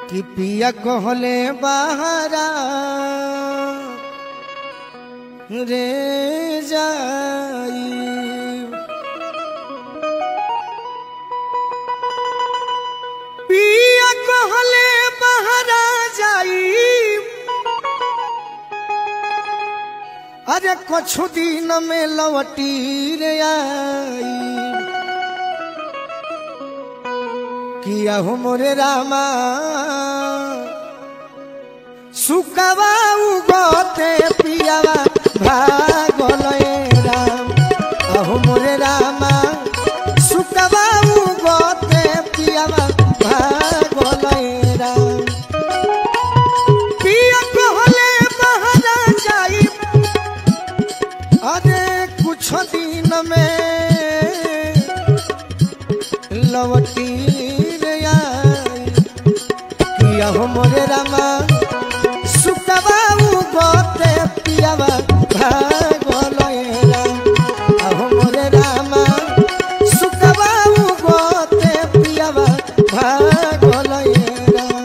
कि पिया कहले बहरा रे जाई पिया कहले बहरा जाई अरे कुछ दिन में लौटी रे आई किया हो मोरे रामा सुकवा उगते पियावा भागले राम अहो मोरे रामा सुकवा उगते पियावा भागले राम पिया कहले बहरा जाई अरे कुछ दिन में लौटी किया हो मोरे रामा सुकवा उगते पियावा भागले राम अहो मोरे रामा सुकवा उगते पियावा भागले राम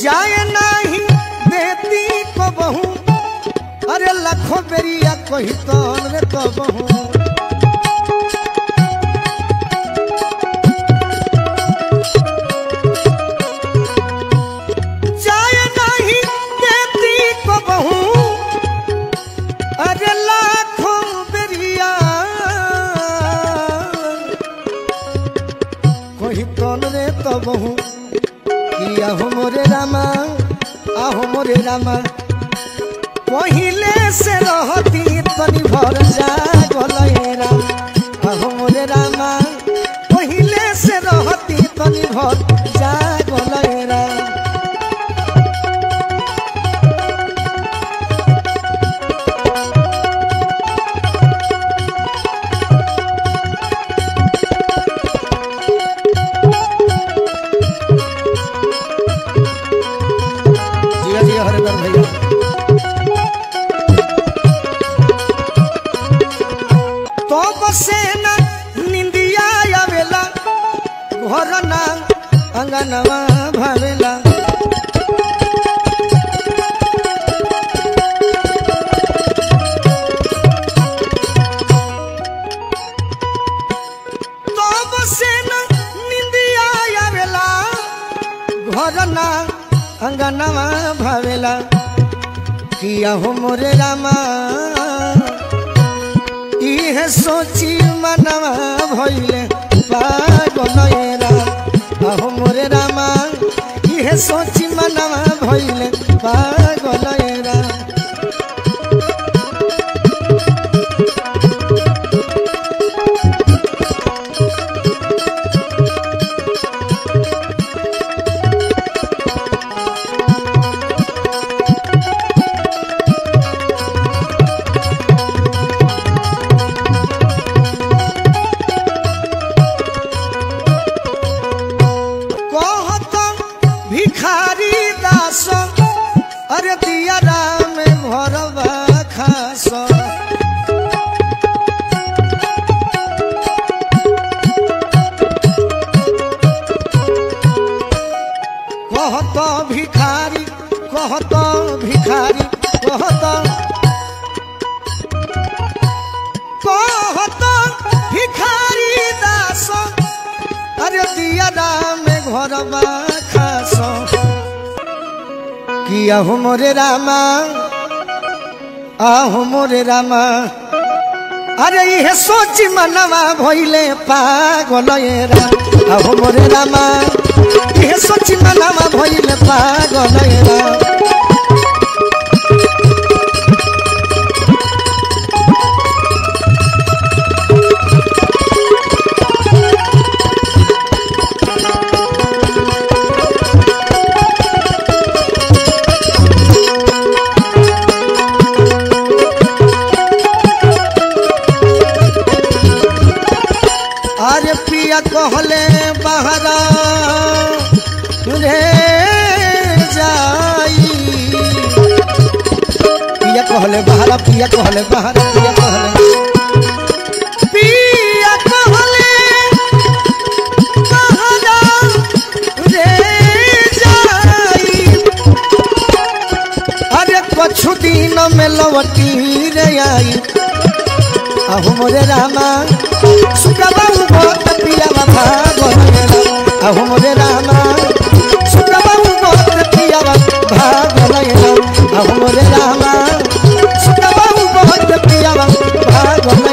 जाए नहीं देती को बहू अरे लाखों बेरिया कही तो रे को बहू जाए नहीं देती को बहू अरे लाखों बेरिया कही तो रे तो बहू आहो मोरे रामा आहो मोरे रामा पहिले से रहती तनी भर जागले राम आहो मोरे रामा पहिले से रहती तनी भर जागले राम तो बसे न निंदिया आवेला घर ना अंगनवा भावेला तो बसे न निंदिया आवेला घर ना अंगनवा भावेला किया हो मोरे रामा इहे सोची मनवा भइले पागले राम आहो मोरे रामा इहे सोची मनवा भइले पागले राम भिखारी दास अरे दिया राम घरवा खास कहत भिखारी कहत भिखारी कहत कहत भिखारी दास अरे दिया राम घरवा खास किया हो मोरे रामा आहो मोरे रामा अरे ये सोची मनवा भइले पागले राम आहो मोरे रामा ये सोची मनवा भइले पागले राम अरे पिया कहले बहरा रे जाई पिया कहले बहरा पिया कहले बहरा पिया कहले बहरा रे जाई अरे कुछ दिन में लौटी रे आई आहु मोरे रामा सुकबा बहुत पिया भागल आहु मोरे रामा सुकबा बहुत पिया भागल आहु मोरे रामा सुकबा बहुत पिया भागल